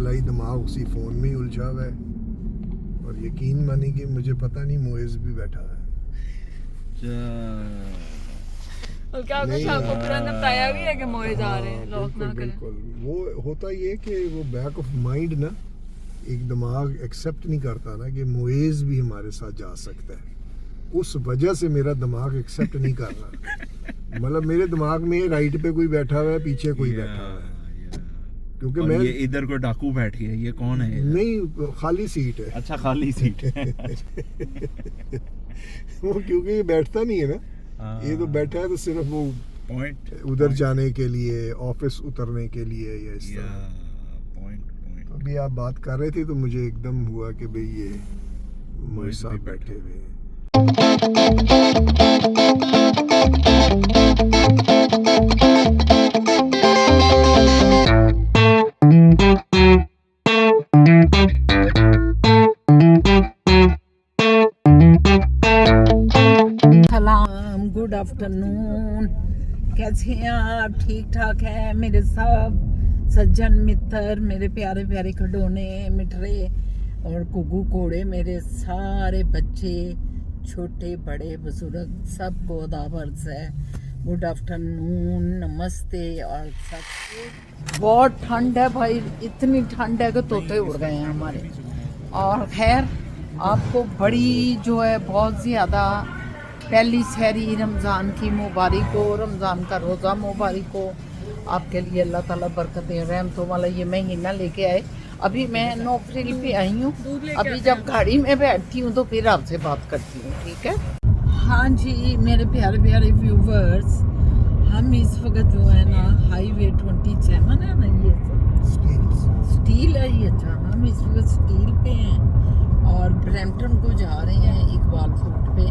चलाई, दिमाग उसी फ़ोन में ही उलझा हुआ है। और यकीन मानी कि मुझे पता नहीं मोइज़ भी बैठा है। और क्या कुछ आपको पूरा ने बताया भी है कि मोइज़ आ रहे हैं, लॉक ना करें। बिल्कुल। वो होता ये कि वो बैक ऑफ माइंड ना, एक दिमाग एक्सेप्ट नहीं करता ना कि मोइज़ भी हमारे साथ जा सकता है। उस वजह से मेरा दिमाग एक्सेप्ट नहीं कर रहा। मतलब मेरे दिमाग में राइट पे कोई बैठा हुआ है, पीछे कोई बैठा हुआ है। क्योंकि मैं ये इधर को डाकू बैठ गया, ये कौन है? नहीं, खाली सीट है। अच्छा, खाली सीट है। वो क्योंकि ये बैठता नहीं है ना, ये तो बैठा है तो सिर्फ वो पॉइंट उधर जाने के लिए, ऑफिस उतरने के लिए या इस तरह। पॉइंट। अभी आप बात कर रहे थे तो मुझे एकदम हुआ कि भाई ये मोइज़ साहब बैठे हुए हैं। सलाम, गुड आफ्टरनून। कैसे हैं आप? ठीक ठाक है मेरे सब सज्जन मित्र, मेरे प्यारे प्यारे खिलौने मिठरे और कुगू कोड़े, मेरे सारे बच्चे, छोटे बड़े बुजुर्ग, सबको दावर्स है गुड आफ्टरनून, नमस्ते। और सब बहुत ठंड है भाई, इतनी ठंड है कि तोते उड़ गए हैं हमारे। और खैर आपको बड़ी जो है बहुत ज़्यादा पहली सहरी रमज़ान की मुबारक हो, रमज़ान का रोज़ा मुबारक हो आपके लिए। अल्लाह ताला बरकतें रहमतों वाला ये महीना लेके आए। अभी मैं 9 अप्रैल पे आई हूँ, अभी जब गाड़ी में बैठती हूँ तो फिर आपसे बात करती हूँ, ठीक है? हाँ जी मेरे प्यारे प्यारे व्यूवर्स, हम इस वक्त जो है ना हाईवे 27 है ना, ये स्टील है ये। अच्छा, हम इस वक्त स्टील पे हैं और ब्रैम्पटन को जा रहे हैं इकबाल फूड पे।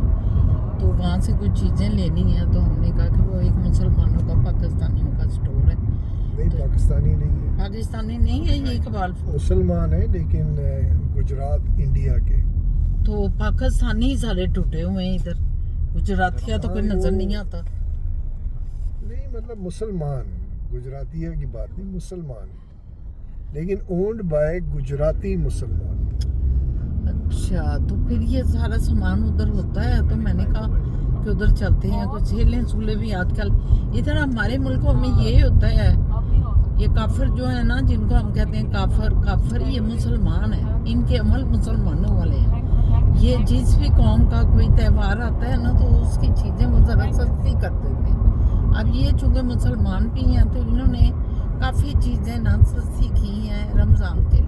तो वहाँ से कुछ चीज़ें लेनी है तो हमने कहा कि वो एक मुसलमानों का, पाकिस्तानियों का स्टोर है। नहीं, पाकिस्तानी नहीं है। पाकिस्तानी नहीं है ये इकबाल फूड, मुसलमान है लेकिन गुजरात इंडिया के। तो पाकिस्तानी सारे टूटे हुए हैं इधर, गुजरातिया तो कोई नज़र नहीं आता। नहीं मतलब मुसलमान, गुजरातिया की बात नहीं, मुसलमान लेकिन ओन्ड बाय गुजराती मुसलमान। अच्छा, तो फिर ये सारा सामान उधर होता है, तो मैंने कहा कि उधर चलते हैं। कुछ झेलें झूले भी आजकल इधर हमारे मुल्कों में ये होता है, ये काफिर जो है ना, जिनको हम कहते हैं काफिर ये मुसलमान है, इनके अमल मुसलमानों वाले हैं। ये जिस भी कौम का कोई त्यौहार आता है ना तो उसकी चीज़ें वो ज़रा सस्ती कर देते हैं। अब ये चूँकि मुसलमान भी हैं तो इन्होंने काफ़ी चीज़ें ना सस्ती की हैं रमज़ान के लिए।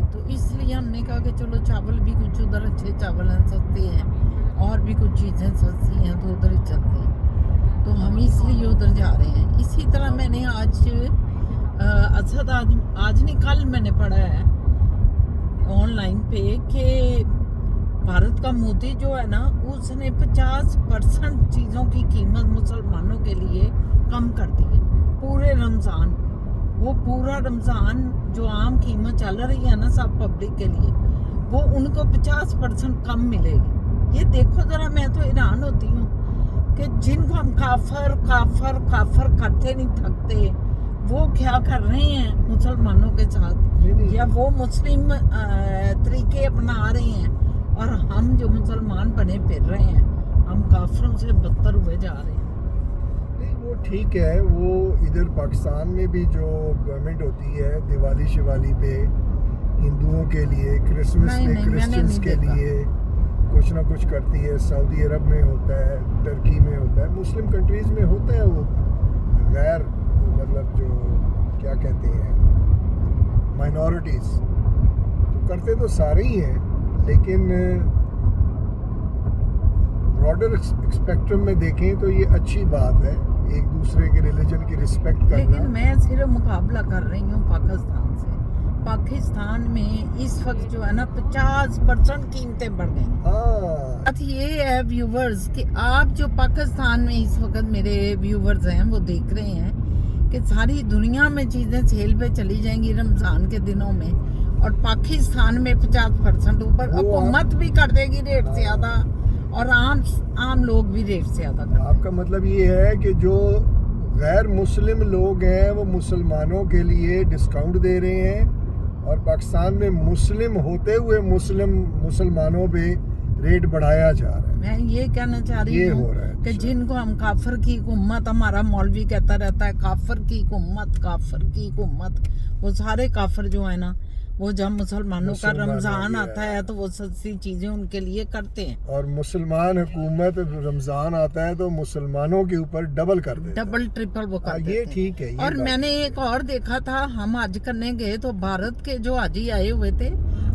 तो इसलिए हमने कहा कि चलो चावल भी कुछ उधर अच्छे चावल हैं, सस्ते हैं, और भी कुछ चीज़ें सस्ती हैं तो उधर ही चलते हैं। तो हम इसलिए उधर जा रहे हैं। इसी तरह मैंने आज नहीं कल मैंने पढ़ा है ऑनलाइन पे कि भारत का मोदी जो है ना उसने 50% चीज़ों की कीमत मुसलमानों के लिए कम कर दी है पूरे रमज़ान। वो पूरा रमज़ान जो आम कीमत चल रही है ना सब पब्लिक के लिए, वो उनको 50% कम मिलेगी। ये देखो ज़रा, मैं तो हैरान होती हूँ कि जिनको हम काफर काफर काफर करते नहीं थकते, वो क्या कर रहे हैं मुसलमानों के साथ, या वो मुस्लिम तरीके अपना रहे हैं और हम जो मुसलमान बने फिर रहे हैं, हम काफरों से बदतर हुए जा रहे हैं। नहीं वो ठीक है, वो इधर पाकिस्तान में भी जो गवर्नमेंट होती है दिवाली शिवाली पे हिंदुओं के लिए, क्रिसमस पे क्रिश्चियंस के लिए कुछ ना कुछ करती है। सऊदी अरब में होता है, टर्की में होता है, मुस्लिम कंट्रीज़ में होता है। वो गैर मतलब जो क्या कहते हैं माइनॉरिटीज़ तो करते तो सारे ही हैं, लेकिन ब्रॉडर स्पेक्ट्रम में देखें तो ये अच्छी बात है, एक दूसरे के रिलीजन की रिस्पेक्ट करना। लेकिन मैं सिर्फ मुकाबला कर रही हूँ पाकिस्तान से। पाकिस्तान में इस वक्त जो है ना 50% कीमतें बढ़ गई। बात ये है व्यूवर्स कि आप जो पाकिस्तान में इस वक्त मेरे व्यूवर्स हैं वो देख रहे हैं कि सारी दुनिया में चीज़ें सेल पे चली जाएंगी रमज़ान के दिनों में, और पाकिस्तान में 50% ऊपर हुकूमत भी कर देगी रेट से ज़्यादा और आम लोग भी रेट से ज़्यादा। आपका मतलब ये है कि जो गैर मुस्लिम लोग हैं वो मुसलमानों के लिए डिस्काउंट दे रहे हैं और पाकिस्तान में मुस्लिम होते हुए मुसलमानों पे रेट बढ़ाया जा रहा है। मैं ये कहना चाह रही ये हूँ हो रहा है, कि अच्छा। जिनको हम काफर की उम्मत, हमारा मौलवी कहता रहता है काफर की उम्मत, काफर की उम्मत, वो सारे काफर जो है ना, वो जब मुसलमानों का रमजान आता है तो वो सस्ती चीजें उनके लिए करते हैं, और मुसलमान हुकूमत रमजान आता है तो मुसलमानों के ऊपर डबल कर देता है। डबल ट्रिपल वो कर ये देते हैं। ठीक है, ये और बात मैंने एक और देखा था, हम हज करने गए तो भारत के जो हाजी आए हुए थे,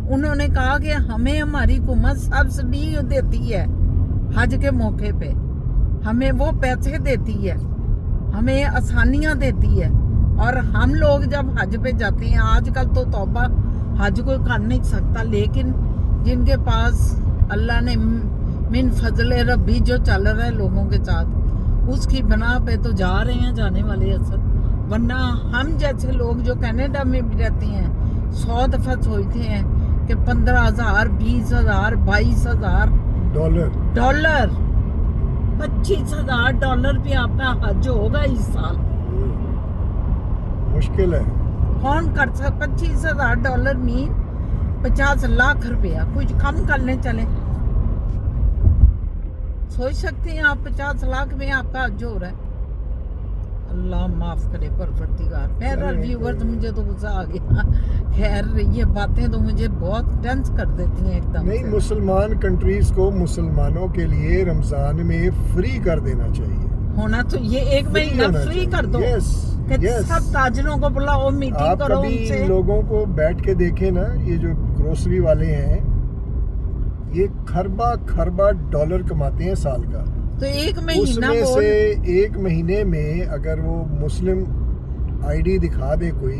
उन्होंने कहा कि हमें हमारी हुकूमत सब्सिडी देती है हज के मौके पे, हमें वो पैसे देती है, हमें आसानियां देती है, और हम लोग जब हज पे जाते हैं, आजकल तो तौबा हज कोई कर नहीं सकता, लेकिन जिनके पास अल्लाह ने मिन फजले रब्बी जो चल रहा है लोगों के साथ, उसकी बना पे तो जा रहे हैं जाने वाले असर। वरना हम जैसे लोग जो कनाडा में भी रहते हैं 100 दफा सोचते हैं कि 15,000, 20,000, 22,000 डॉलर, 25,000 डॉलर पे आपका हज होगा इस साल। मुश्किल है। कौन कर सकता? 25,000 डॉलर मीन 50 लाख रुपया, कुछ कम करने चले, सोच सकते हैं आप 50 लाख में आपका हज हो रहा है। अल्लाह माफ करे परवरदिगार। बहरहाल व्यूअर्स, मुझे तो गुस्सा आ गया। खैर, ये बातें तो मुझे बहुत टेंस कर देती हैं एकदम नहीं, से। मुसलमान कंट्रीज को मुसलमानों के लिए रमजान में फ्री कर देना चाहिए, होना तो ये एक महीना फ्री कर दो, कि सब ताजरों को बुलाओ, मीटिंग आप करो कभी उनसे। इन लोगों को बैठ के देखे ना, ये जो ग्रोसरी वाले हैं, ये खरबा डॉलर कमाते हैं साल का। तो एक महीना उसमें से एक महीने में अगर वो मुस्लिम आईडी दिखा दे कोई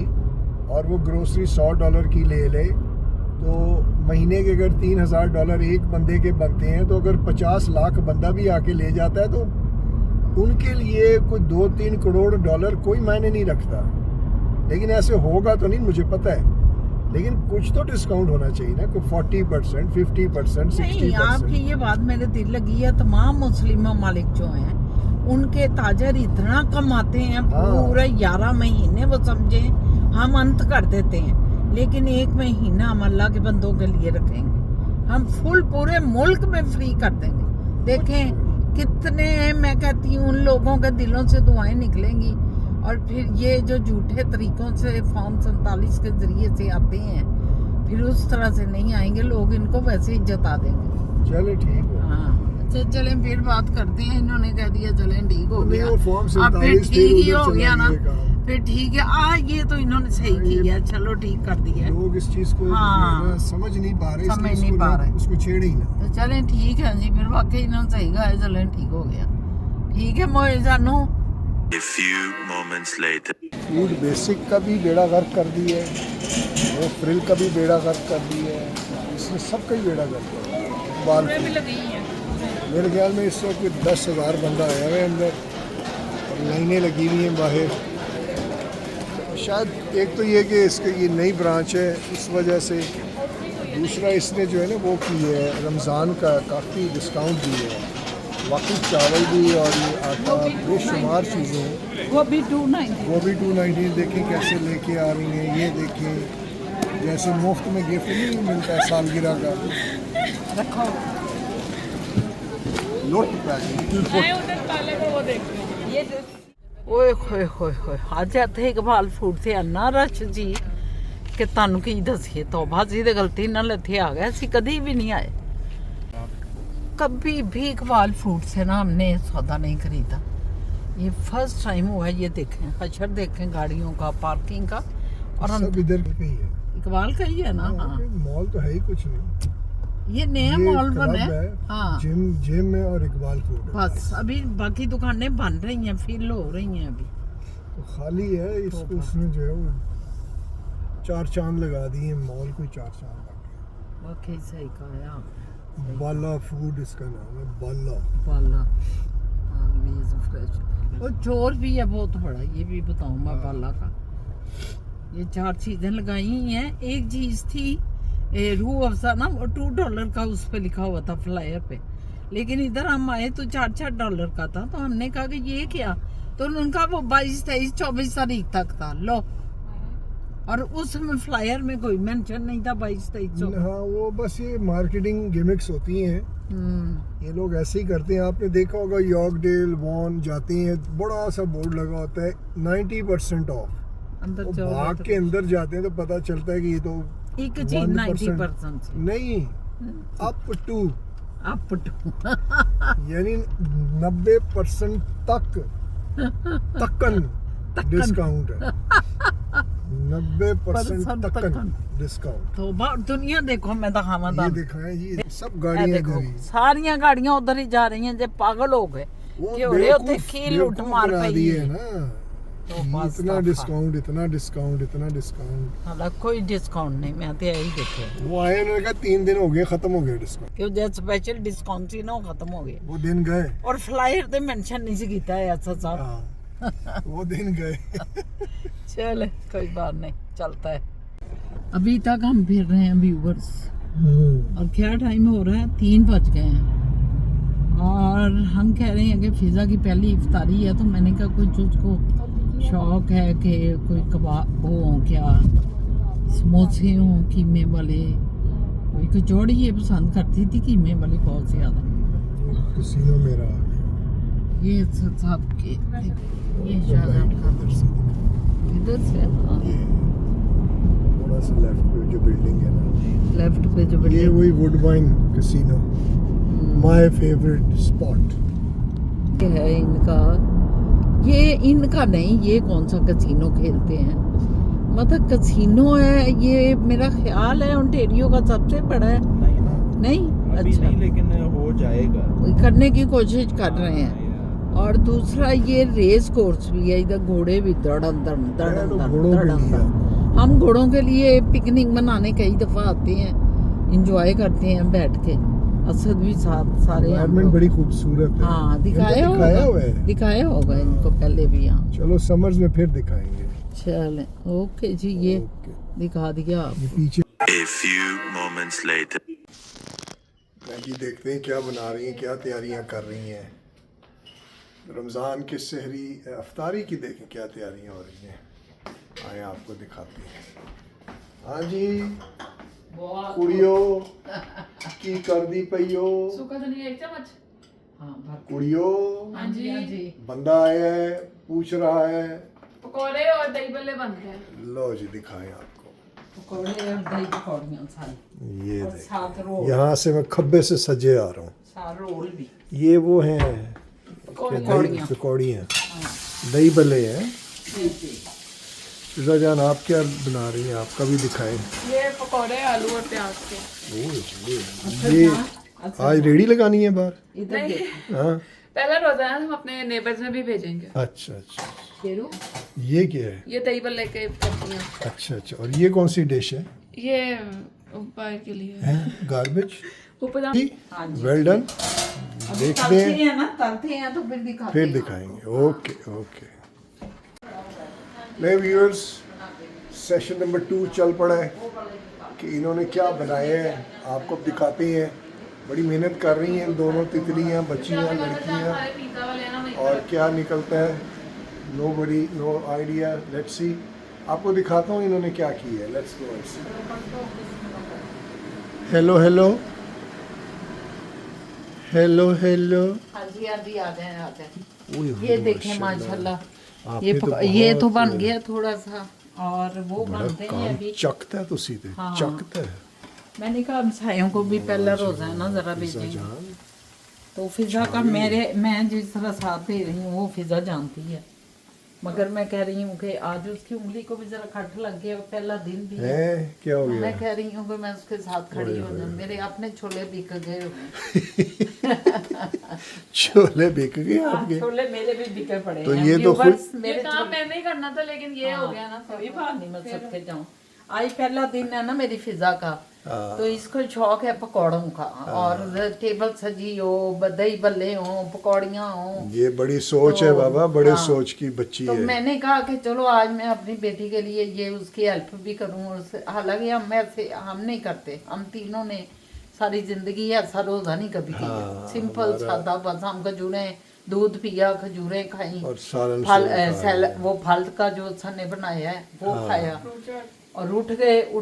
और वो ग्रोसरी $100 की ले ले, तो महीने के अगर $3,000 एक बंदे के बनते हैं, तो अगर 50 लाख बंदा भी आके ले जाता है तो उनके लिए कोई 2-3 करोड़ डॉलर कोई मायने नहीं रखता। लेकिन ऐसे होगा तो नहीं, मुझे पता है, लेकिन कुछ तो डिस्काउंट होना चाहिए ना, कोई 40%, 50%, 60%। नहीं, आपकी ये बात मेरे दिल लगी है। तमाम मुस्लिम ममालिक जो हैं, उनके ताजर इतना कमाते हैं, पूरे 11 महीने वो समझे हम अंत कर देते हैं, लेकिन एक महीना हम अल्लाह के बंदों के लिए रखेंगे, हम फुल पूरे मुल्क में फ्री कर देंगे। देखें कितने, मैं कहती हूँ, उन लोगों के दिलों से दुआएं निकलेंगी, और फिर ये जो झूठे तरीकों से फॉर्म 47 के जरिए से आते हैं, फिर उस तरह से नहीं आएंगे लोग, इनको वैसे ही जता देंगे। चले ठीक है। हाँ, अच्छा चलें फिर बात करते हैं। इन्होंने कह दिया चलें ठीक हो गया, वो फॉर्म अब फिर 47 ठीक ही उधर हो गया ना, चला गया। फिर ठीक है। ये तो इन्होंने सही किया, चलो ठीक कर दिया। लोग इस चीज को हाँ। जो है ना, समझ नहीं पा रहे, समझ इसलिए नहीं पा रहे। उसको छेड़े ही ना। तो चलें ठीक है जी, फिर वाकई इन्होंने सही कहा, चलें ठीक हो गया। ठीक है मोए जानू। A few moments later. Food basic का भी बेड़ा गर्क कर दी है, वो फ्रिल का भी बेड़ा गर्क कर दी है, इसने सबका ही बेड़ा गर्क कर दिया है। बाल मेरे ख्याल में इस वक्त 10,000 बंदा आया हुआ है अंदर, और लाइनें लगी हुई हैं बाहर। शायद एक तो ये कि इसकी ये नई ब्रांच है, इस वजह से। दूसरा, इसने जो है ना वो की है, रमज़ान का काफ़ी डिस्काउंट दी है। बाकी चावल भी और ये आटा, बेशुमार चीज़ें हैं। वो भी 290। वो भी 290। देखें कैसे लेके आ रही हैं, ये देखें, जैसे मुफ्त में गिफ्ट नहीं मिलता है सालगिरह का, रखो। लोट पैकिंग। उधर पहले को वो देखते हैं ये ओए होए होए होए, ਅੱਜ ਇੱਥੇ ਇਕਬਾਲ ਫੂਡ ਤੇ ਇੰਨਾ ਰਸ਼ ਜੀ ਕਿ ਤੁਹਾਨੂੰ ਕੀ ਦੱਸੀਏ। ਤੌਬਾ ਜੀ ਦੇ ਗਲਤੀ ਨਾਲ ਇੱਥੇ आ गए, ਅਸੀਂ कभी भी नहीं आए, कभी भी इकबाल फूड से ना हमने सौदा नहीं खरीदा। ये फर्स्ट टाइम हुआ है। ये देखें हशर, देखें गाड़ियों का, पार्किंग का, और हम सब इधर का ही है। इकबाल का ही है ना। हाँ, मॉल तो है ही कुछ नहीं, ये नया ये मॉल क्लब बना है, है। हाँ, जिम है और इकबाल फूड है। बस अभी बाकी दुकानें बन रही हैं, फिल हो रही हैं अभी। तो खाली है, इसको उसने जो है वो 4 चांद लगा दिए, मॉल को 4 चांद लग गए। वाकई सही कहा है आप। बाला फूड इसका नाम है, बाला। बाला ऑलवेज फ्रेश। और चोर भी है बहुत बड़ा, ये भी बताऊं मैं बाला का। ये 4 चीजें लगाई हुई हैं। एक चीज थी रूह अफ़ज़ा ना, वो $2 का उस पे लिखा हुआ था फ्लायर पे, लेकिन इधर हम आए तो $4 का था। तो हमने कहा कि ये क्या, तो उनका वो 22, 23, 24 तारीख तक था। लो, और उस समय फ्लायर में कोई मेंशन नहीं था 22, 23, 24। हाँ वो बस ये मार्केटिंग गिमिक्स होती हैं, ये लोग ऐसे ही करते हैं। आपने देखा होगा यॉर्कडेल वॉन जाते हैं, बड़ा सा बोर्ड लगा होता है 90% ऑफ, अंदर वो जाओगे भाग तो के अंदर जाते हैं तो पता चलता है कि ये तो एक चीज 90% नहीं, अप टू अप टू यानी 90% तकन डिस्काउंट है। 90% तकन डिस्काउंट। तो दुनिया देखो, मैं तो खावा ये दिखाएं जी, सब गाड़ियां देखो इधर ही। सारिया गाड़ियां उधर ही जा रही हैं, जे पागल हो गए वो कि होरे उत्ते बेवकूफ- की लूट बेवकूफ मार बना पई दिए है। ना, तो बस इतना दफा। डिस्काउंट, इतना डिस्काउंट, इतना डिस्काउंट। हालांकि कोई डिस्काउंट नहीं, मैं तो यही देखे वो आए, उन्होंने कहा 3 दिन हो गए, खत्म हो गया डिस्काउंट। कि जो स्पेशल डिस्काउंट सी ना वो खत्म हो गए, वो दिन गए। और फ्लायर ते मेंशन नहीं सी कीता है अच्छा साहब। हाँ, वो दिन गए। चल कोई बात नहीं, चलता है। अभी तक हम फिर रहे हैं व्यूवर्स, और क्या टाइम हो रहा है, 3 बज गए हैं, और हम कह रहे हैं कि फिजा की पहली इफ्तारी है। तो मैंने कहा कुछ उसको शौक है कि कोई कबाब हो, क्या समोसे हों कीमे वाले, कोई कचौड़ी ये पसंद करती थी कीमे वाली बहुत ज़्यादा। कैसीनो मेरा आ गया। ये सब के ये शाहजहां का इधर से इधर से, हाँ, ये थोड़ा सा लेफ्ट पे जो बिल्डिंग है ना, लेफ्ट पे जो ये बिल्डिंग वही वुडबाइन कैसीनो, माय फेवरेट स्पॉट है इनका। ये इनका नहीं, ये कौन सा कसीनो खेलते हैं, मतलब कसीनो है ये, मेरा ख्याल है ओंटारियो का सबसे बड़ा है। नहीं, अभी अच्छा, नहीं, लेकिन हो जाएगा। करने की कोशिश कर रहे हैं। और दूसरा ये रेस कोर्स भी है, इधर घोड़े भी दड़न दड़न दड़न घोड़ों के दड़न लिए दड़न। हम घोड़ों के लिए पिकनिक मनाने कई दफ़ा आते हैं, इंजॉय करते हैं बैठ के। असद भी साथ, सारे हम एनवायरनमेंट लोग। बड़ी खूबसूरत है। हाँ, दिखाया इनको दिखाया हुआ होगा, है। दिखाया होगा इनको पहले भी यहाँ। चलो समर्स में फिर दिखाएंगे। चलें, ओके जी, ये ओके। दिखा दिया आप। ये पीछे A few moments later. Maggi देखते हैं क्या बना रही हैं, क्या तैयारियां कर रही हैं। रमज़ान के सहरी अफ्तारी की देखें क्या तैयारियां हो रही हैं। आए आपको दिखाते हैं। हाँ जी, कुड़ियो की कर दी पईयो, सूखा धनिया 1 चम्मच। हाँ, भर- कुड़ियो हाँ जी। हाँ जी, बंदा आया है, पूछ रहा है। पकौड़े और दही बल्ले बन गए। लो जी दिखाएं आपको, पकौड़े और दही पकौड़ियाँ सारी, ये और देखें। साथ रोल, यहाँ से मैं खब्बे से सजे आ रहा हूँ। साथ रोल भी, ये वो हैं पकौड़ियाँ। पकौड़ियाँ, दही बल्ले हैं। जी जी। फिजा जान आप क्या बना रही हैं, आपका भी दिखाएं। ये पकौड़े आलू और प्याज के। ये अच्छा, आज रेडी लगानी है बाहर। इधर नहीं। देख, हाँ, पहला रोजा है, हम अपने नेबर्स में भी भेजेंगे। अच्छा अच्छा। शेरू, ये क्या है? ये दही बल्ले के करती हैं। अच्छा अच्छा। और ये कौन सी डिश है? ये ऊपर के लिए गार्बेज। ऊपर हाँ जी। Well done. अभी देखते तलते हैं, हैं ना, तलते हैं तो फिर दिखाते फिर हैं। दिखाएंगे। Okay okay. ले व्यूअर्स, सेशन नंबर 2 चल पड़ा है कि इन्होंने क्या बनाया है, आपको दिखाते हैं। बड़ी मेहनत कर रही हैं दोनों तितलियां, बच्चियां, लड़कियां, हमारे पिज्जा वाले हैं ना, वहीं और क्या निकलता है nobody no idea. Let's see, आपको दिखाता हूँ इन्होंने क्या किया है। Let's go. Hello hello hello hello. हाँ जी, हाँ जी, आ जाए आ जाए। ओए ये होए, देखें माशाल्लाह, आपके ये तो ये तो बहुत बन गया थोड़ा सा, और वो बड़ा बनते हैं काम अभी। चकता है तो सीधे हाँ। चकता है। मैंने कहा हमसायों को भी पहला रोजा है ना, जरा फिजा भेजेंगे। जान, तो फिजा का मैं जिस तरह साथ दे रही हूँ वो फिजा जानती है, मगर मैं कह रही हूँ कि आज उसकी उंगली को भी जरा खट लग गया, पहला दिन भी है। है क्या हो मैं गया? कह रही हूँ कि मैं उसके साथ खड़ी हो जाऊँ, मेरे अपने छोले बिक गए हुए। छोले बिक गए आपके? छोले मेरे भी बिके पड़े तो हैं। ये तो Viewers, ये मेरे काम मैंने ही करना था, लेकिन ये हो गया ना। कोई बात नहीं, मैं सबके जाऊँ। आज पहला दिन है ना मेरी फिजा का, तो इसको शौक है पकौड़ों का, और टेबल सजी हो, दही बल्ले हो, पकौड़ियाँ हो। ये बड़ी सोच है तो, बाबा, बड़े हाँ। सोच की बच्ची तो है। मैंने कहा कि चलो आज मैं अपनी बेटी के लिए ये उसकी हेल्प भी करूँ। हालांकि हम नहीं करते, हम तीनों ने सारी जिंदगी ऐसा रोजा नहीं कभी किया। सिंपल सादा, बस हम खजूरें दूध पिया, खजूरें खाई, और सालन फल खाया। वो फल का जो सने बनाया है वो खाया, और उठ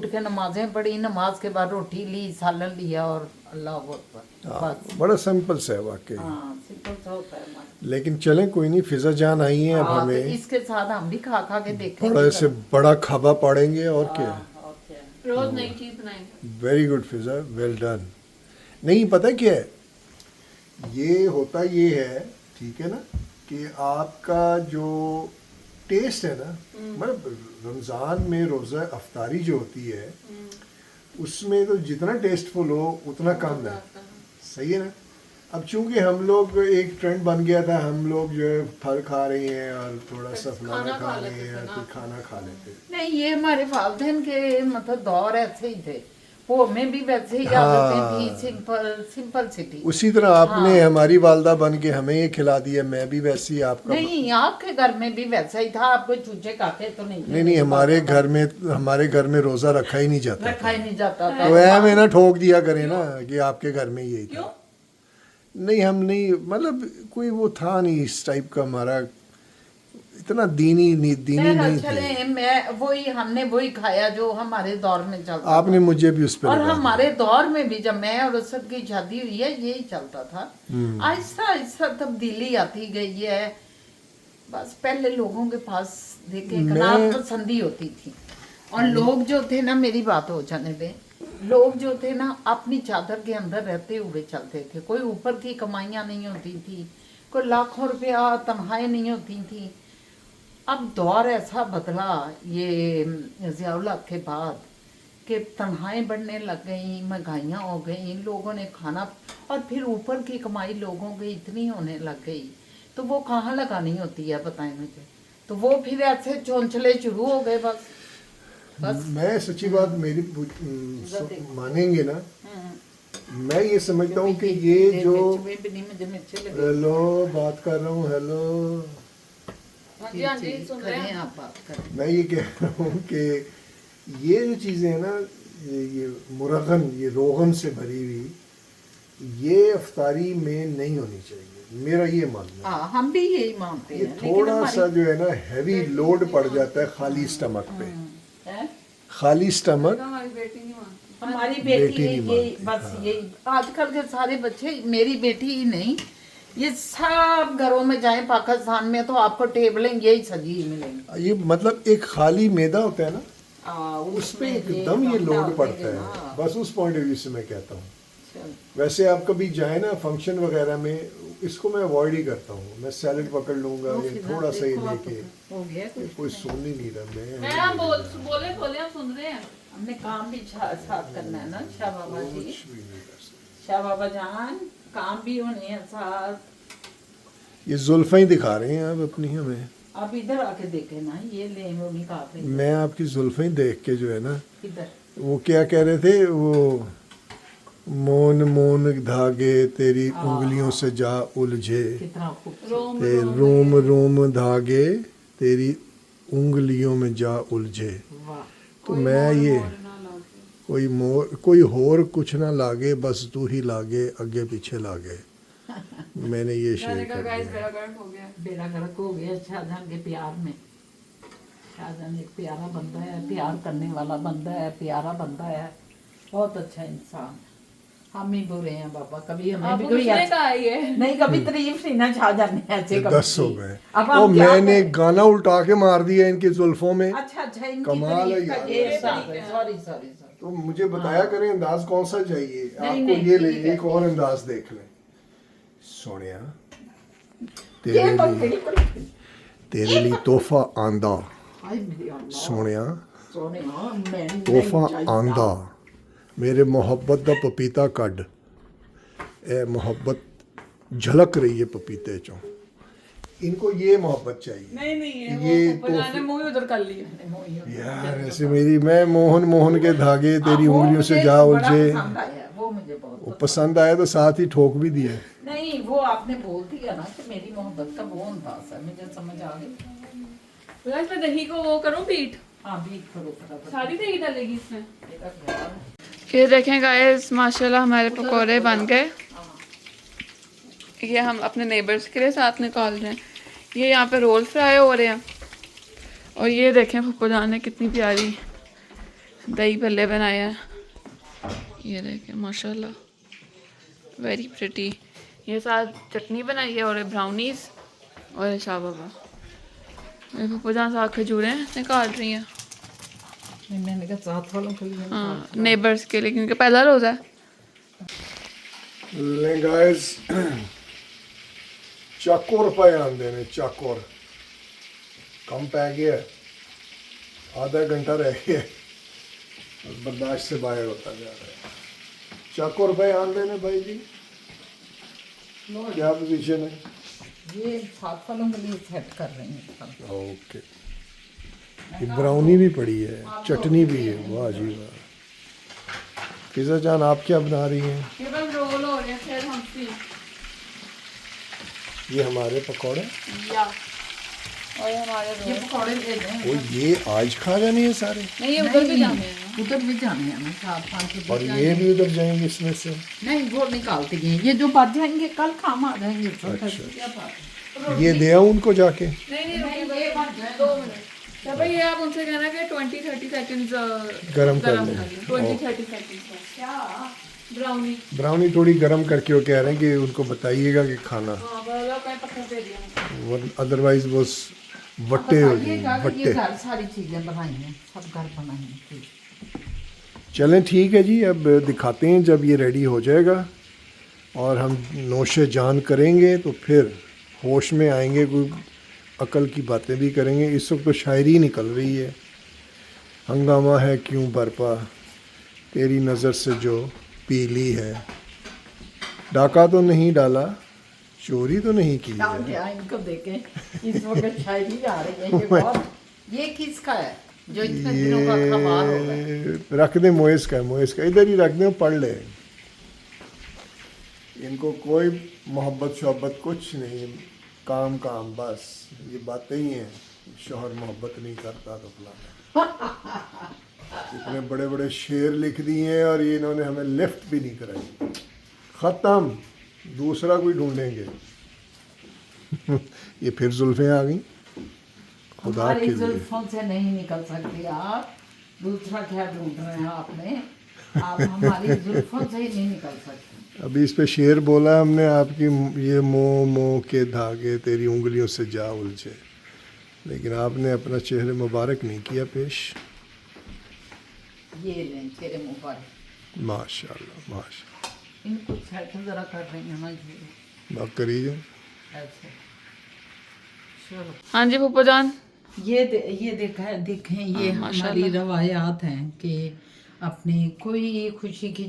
के नमाजें पढ़ी, नमाज के बाद रोटी ली, सालन लिया और अल्लाह अकबर, बस। बड़ा सिंपल सा है वाकई। हाँ, सिंपल सा होता है हमारा। लेकिन चलें कोई नहीं, फिजा जान आई है अब हाँ, तो हमें इसके साथ हम भी खा के देखेंगे। बड़ा से बड़ा खाबा पाड़ेंगे और क्या। और क्या। रोज नई चीज बनाएंगे। वेरी गुड फिजा, वेल डन। नहीं पता क्या है, ये होता ये है, ठीक है ना, कि आपका जो टेस्ट है ना, मतलब रमज़ान में रोज़ा अफ्तारी जो होती है उसमें तो जितना टेस्टफुल हो उतना कम है, सही है ना। अब चूंकि हम लोग एक ट्रेंड बन गया था, हम लोग जो है फल खा रहे हैं और थोड़ा सा फलाना खा रहे हैं, फिर खाना खा लेते हैं। नहीं, ये हमारे वालिदैन के मतलब दौर ऐसे ही थे, वो हमें भी वैसे ही आदतें थी, सिंपल सी थी। उसी तरह आपने हमारी वालदा बन के हमें ये खिला दिया, मैं भी वैसे ही आपका। नहीं, आपके घर में भी वैसा ही था, आप कोई चूचे खाते तो नहीं थे। नहीं, हमारे घर में रोजा रखा ही नहीं जाता रखा ही नहीं जाता था। तो ऐ में ना ठोक दिया करें ना कि आपके घर में यही था। नहीं, हम नहीं, मतलब कोई वो था नहीं इस टाइप का, हमारा इतना दीनी नहीं चले, थे। हमने वही खाया जो हमारे दौर में चलता आपने था। मुझे भी उस पर और लगा हमारे दौर में भी, जब मैं और उसद की शादी हुई है, यही चलता था। आहिस्ता आहिस्ता तब्दीली आती गई है। बस पहले लोगों के पास देखे पसंदी होती थी, और लोग जो थे ना, मेरी बात हो जाने दे, लोग जो थे ना अपनी चादर के अंदर रहते हुए चलते थे। कोई ऊपर की कमाइयाँ नहीं होती थी, कोई लाखों रुपया तनख्वाहें नहीं होती थी। अब दौर ऐसा बदला ये ज़ियाउल हक के बाद कि तनख्वाहें बढ़ने लग गई, महंगाइयाँ हो गई, लोगों ने खाना, और फिर ऊपर की कमाई लोगों की इतनी होने लग गई, तो वो कहाँ लगानी होती है बताएं मुझे। तो वो फिर ऐसे चौंचले शुरू हो गए। बस मैं सच्ची बात मेरी मानेंगे ना, मैं ये समझता हूँ कि ये जो हेलो बात कर रहा हूँ, हेलो हाँ जी सुन रहे हैं। आप बात करें। मैं ये कह रहा हूँ कि ये जो चीज़ें हैं ना, ये मुरगन, ये रोगन से भरी हुई, ये अफ्तारी में नहीं होनी चाहिए, मेरा ये मानना है। हाँ, हम भी यही मानते ये हैं। थोड़ा सा जो है ना हैवी लोड पड़ जाता है खाली स्टमक पे, खाली स्टमक। हमारी बेटी नहीं मानती। हमारी बेटी बेटी नहीं यही, मानती, बस यही। आजकल के सारे बच्चे, मेरी बेटी ही नहीं, ये सब घरों में जाएं पाकिस्तान में तो आपको टेबलें यही सजी मिलेंगी। ये मतलब एक खाली मैदा होता है ना, उस उसमें पे एकदम ये लोड डालते पड़ता हैं, है। हाँ। बस उस पॉइंट ऑफ व्यू से मैं कहता हूँ। चल। वैसे आप कभी जाए ना फंक्शन वगैरह में, इसको मैं अवॉइड ही करता हूँ। मैं सैलेड पकड़ लूंगा, वो ये फिर थोड़ा सा ही देखो आप, लेके, हो गया ये कुछ कोई नहीं। सुन ही नहीं रहा। मैं हम बोले हम सुन रहे हैं। हमने काम भी साथ करना है ना शाह बाबा जी, कुछ भी नहीं कर सकते। शाह बाबा जान, काम भी होने हैं साथ। ये जुल्फें ही दिखा रहे हैं आप अपनी हमें। आप इधर आके देखे ना, ये ले वो निकाल रहे मैं आपकी जुल्फें देख के जो है ना, इधर। वो क्या कह रहे थे, वो मोन मोन धागे तेरी उंगलियों से जा उलझे, कितना खूबसूरत। रोम ते रोम रोम धागे तेरी उंगलियों में जा उलझे। वाह। तो मैं ये कोई होर कुछ ना लागे, बस तू ही लागे, आगे पीछे लागे। मैंने ये शेयर कर गाइस दिया। बेड़ा गर्क हो गया। बेड़ा गर्क हो गया शाहजहां के प्यार में। शाहजहां एक प्यारा बंदा है, प्यार करने वाला बंदा है, प्यारा बंदा है, बहुत अच्छा इंसान। हम ही बुरे हैं बाबा, कभी हमें अब भी कोई उसने कहा ये नहीं, कभी तारीफ नहीं ना शाहजहां ने ऐसे कभी 10 हो की। गए। अब ओ हम क्या मैंने करें? गाना उल्टा के मार दिया इनकी जुल्फों में। अच्छा इनकी कमाल है तारीफ का यार। ये हिसाब है। सॉरी तो मुझे बताया करें अंदाज कौन सा चाहिए आपको। नहीं, ये ले, ठीक है। एक और अंदाज देख लें। सोनिया ये तेरे लिए, बकरी बकरी। तेरे लिए तोहफा आंदा। हाय मेरी अल्लाह। सोनिया सोने हाँ, मैं नहीं तोहफा चाहिए। आंदा, मेरे मोहब्बत दा पपीता कड। ए मोहब्बत झलक रही है पपीते चों। इनको ये मोहब्बत चाहिए। नहीं ये वो पुराने मुंह उधर कर लिया। यार ऐसे मेरी, मैं मोहन मोहन के धागे तेरी वो उंगलियों से मुझे जा बड़ा उलझे। पसंद आया, वो मुझे बहुत वो पसंद आया तो साथ ही ठोक भी दिया। नहीं, वो आपने बोल दिया ना कि मेरी मोहब्बत का वो अंदाज है, मुझे समझ आ गई। गाइस मैं दही को वो करूं बीट। हाँ बीट करो फटाफट। सारी दही डालेगी इसमें। मेरा ख्याल है। ये देखें गाइस माशाल्लाह हमारे पकोड़े बन गए। ये हम अपने नेबर्स के लिए साथ निकाल रहे हैं। ये यहाँ पे रोल फ्राई हो रहे हैं और ये देखें फुप्पो जान ने कितनी प्यारी दही भल्ले बनाए हैं। ये देखें माशाल्लाह वेरी प्रिटी। ये साथ चटनी बनाई है और ब्राउनीज और शाह बाबा। मेरे फुप्पो जान साथ खजूरें निकाल रही हैं। मैंने कहा साथ वालों के लिए हाँ नेबर्स के लिए क्योंकि पहला रोज़ा है। ले गाइस चकोर पे आंदे ने चकोर कम पै गया, आधा घंटा रह गया और बर्दाश्त से बाहर होता जा रहा है। चकोर पे आंदे ने भाई जी, क्या पोजीशन है? ये साथ वालों के लिए सेट कर रही हैं। ओके, ये ब्राउनी भी पड़ी है, चटनी भी है, वाह जी वाह। फिजा जान आप क्या बना रही हैं? ये बस रोल हो रहे हैं फिर हम ये हमारे पकौड़े या और हमारे ये रोल। पकौड़े ले दें। और ये आज खा जाने हैं सारे नहीं ये उधर भी जाने हैं। उधर भी जाने हैं ना, 4-5 और ये भी उधर जाएंगे इसमें से? नहीं वो निकालते हैं, ये जो बच जाएंगे कल काम आ जाएंगे। तो क्या बात है। ये दे आऊं उनको जाके? नहीं रुकिए 2 मिनट। तो भाई ये आप उनसे कहना कि 20-30 सेकंड्स गरम कर लें। 20-30 सेकंड्स क्या ब्राउनी। ब्राउनी थोड़ी गरम करके वो कह रहे हैं कि उनको बताइएगा कि खाना, हाँ बोलो कहीं पत्थर दे दिया। अदरवाइज वो वट्टे हो जाएंगे, बताइएगा कि ये वट्टे। घर सारी चीजें बनाई हैं, सब घर बनाई हैं। चलें ठीक है जी, अब दिखाते हैं जब ये रेडी हो जाएगा और हम नोशे जान करेंगे तो फिर होश में आएंगे, कोई अकल की बातें भी करेंगे। इस वक्त तो शायरी निकल रही है। हंगामा है क्यों बरपा, तेरी नज़र से जो पीली है, डाका तो नहीं डाला, चोरी तो नहीं की है। क्या इनको देखें इस वक्त शायरी आ रही है। ये बहुत, ये किसका है जो इतने दिनों का खबार हो गया? ये रख दें, मोइस का है, मोइस का, इधर ही रख दें, पढ़ ले। इनको कोई मोहब्बत शोहब्बत कुछ नहीं, काम काम बस, ये बातें ही हैं। शोहर मोहब्बत नहीं करता तो फलाना। इतने बड़े बड़े शेर लिख दिए हैं और ये इन्होंने हमें लिफ्ट भी नहीं कराई। ख़त्म, दूसरा कोई ढूंढेंगे। ये फिर जुल्फें आ गई खुदा के हमारी लिए। जुल्फों से नहीं निकल सकती आप, दूसरा क्या ढूंढ रहे हैं आपने? आप हमारी जुल्फों से ही नहीं निकल सकते। अभी इस पे शेर बोला हमने, आपकी ये मोह मोह के धागे तेरी उंगलियों से जा उलझे, लेकिन आपने अपना चेहरे मुबारक नहीं किया पेश। ये लें तेरे मुबारक। माशाल्लाह माशाल्लाह, इनको सेट जरा कर रही हैं ना ये बात करिए। ऐसे। चलो हाँ जी फुप्पो जान। ये देखें ये हमारी रवायात हैं कि अपनी कोई खुशी की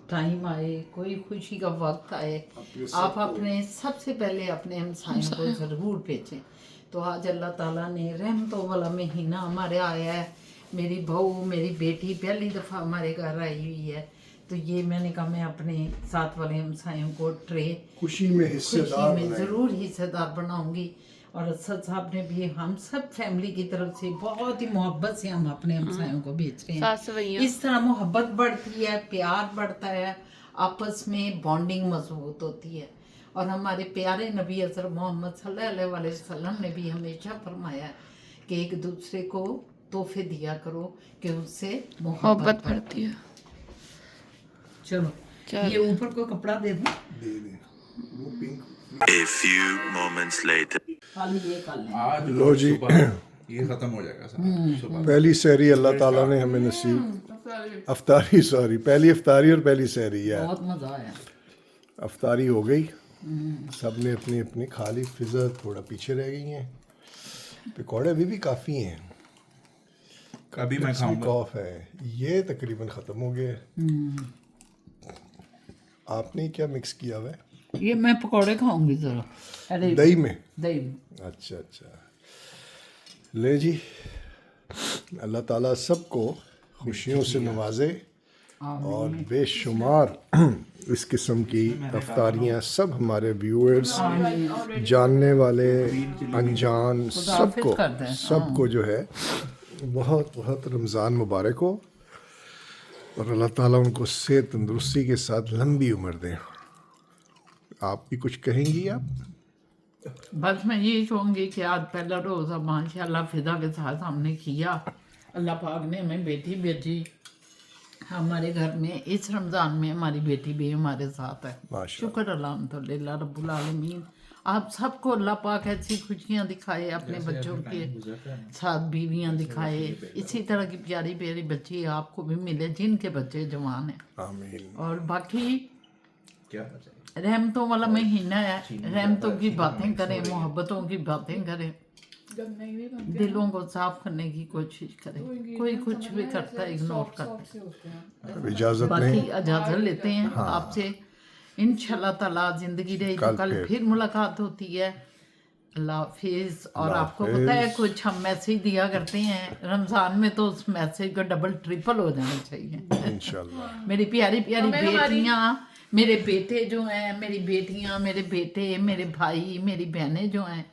टाइम आए, कोई खुशी का वक्त आए, आप अपने सबसे पहले अपने हमसायों को ज़रूर भेजें। तो आज अल्लाह ताला ने रहमतों वाला महीना हमारे आया है। मेरी बहू, मेरी बेटी पहली दफ़ा हमारे घर आई हुई है, तो ये मैंने कहा मैं अपने साथ वाले हमसायों को ट्रे खुशी में हिस्सेदार खुशी में बनाएं। ज़रूर हिस्सेदार बनाऊंगी। और असद साहब ने भी हम सब फैमिली की तरफ से बहुत ही मोहब्बत से हम अपने हमसायों को भेज रहे साथ हैं। सवैया। इस तरह मोहब्बत बढ़ती है, प्यार बढ़ता है, आपस में बॉन्डिंग मजबूत होती है। और हमारे प्यारे नबी हज़रत मोहम्मद सल्लल्लाहु अलैहि वसल्लम ने भी हमेशा फरमाया कि एक दूसरे को तोहफे दिया करो कि उससे मोहब्बत बढ़ती है। चलो ये ऊपर को कपड़ा दे दूं, दे दें वो pink. A few moments later. खाली ये कर लें। आज लो जी, ये खत्म हो जाएगा सारा सुबह। पहली सहरी अल्लाह ताला ने हमें नसीब, अफ्तारी सॉरी, पहली अफ्तारी और पहली सहरी है। बहुत मज़ा आया। अफ्तारी हो गई, सब ने अपनी अपनी खा ली। फिजा थोड़ा पीछे रह गई हैं। पकौड़े अभी भी काफ़ी हैं, अभी मैं खाऊंगा। कॉफ है, ये तकरीबन ख़त्म हो गया है। आपने क्या मिक्स किया हुआ है? ये मैं पकौड़े खाऊंगी ज़रा। अरे दही में? दही में। अच्छा अच्छा, ले जी, अल्लाह ताला सबको खुशियों से नवाजे और बेशुमार इस किस्म की अफ्तारियाँ सब हमारे व्यूअर्स, जानने वाले, अनजान, सबको जो है बहुत बहुत रमज़ान मुबारक हो और अल्लाह ताला उनको सेहत तंदुरुस्ती के साथ लंबी उम्र दें। आप भी कुछ कहेंगी आप? बस मैं यही कहूँगी कि आज पहला रोज़ा माशाल्लाह फिदा के साथ हमने किया। अल्लाह पाक ने हमें बेटी भेजी हमारे घर में। इस रमज़ान में हमारी बेटी भी हमारे साथ है। माशाल्लाह। शुक्र अल्हम्दुलिल्लाह रब्बुल आलमीन। आप सबको अल्लाह पाक ऐसी खुशियाँ दिखाए, अपने बच्चों के साथ बीवियाँ दिखाए। इसी तरह की प्यारी प्यारी बच्ची आपको भी मिले जिनके बच्चे जवान हैं। आमीन। और बाकी रहमतों वाला महीना है, रहमतों की बातें करें, मोहब्बतों की बातें करें, दिलों को साफ करने की कोशिश करें। कोई कुछ भी करता है इग्नोर करता है। अब इजाजत बाकी लें। इजाजत लेते हैं आपसे। इंशाल्लाह ताला जिंदगी रही तो कल फिर मुलाकात होती है। अल्लाह हाफिज। और आपको पता है कुछ हम मैसेज दिया करते हैं रमजान में, तो उस मैसेज का डबल ट्रिपल हो जाना चाहिए इंशाल्लाह। मेरी प्यारी प्यारी बेटियां, मेरे बेटे जो हैं, मेरी बेटियां, मेरे बेटे, मेरे भाई, मेरी बहनें जो हैं,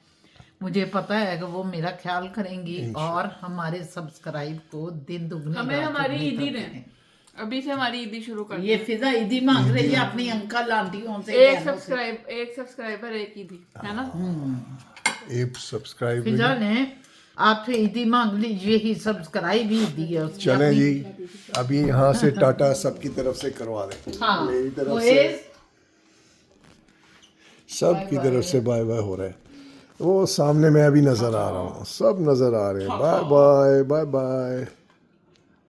मुझे पता है कि वो मेरा ख्याल करेंगी और हमारे सब्सक्राइब को दिन दुगने हमें रात हमारी दुगनी ईदी कर ने दें। अभी से हमारी ईदी शुरू कर ये फिजा ईदी मांग रही है अपनी अंकल आंटियों से। एक सब्सक्राइबर एक ईदी है ना। एक सब्सक्राइब। फिजा ने आपसे ईदी मांग ली, यही सब्सक्राइब ही दी है उसने चलें अपनी। जी, अभी यहाँ से टाटा सबकी तरफ से करवा दें। हाँ, मेरी तरफ वो से है। सबकी तरफ से बाय बाय हो रहा है। वो सामने मैं अभी नजर आ रहा हूँ, सब नजर आ रहे हैं। Bye bye bye bye.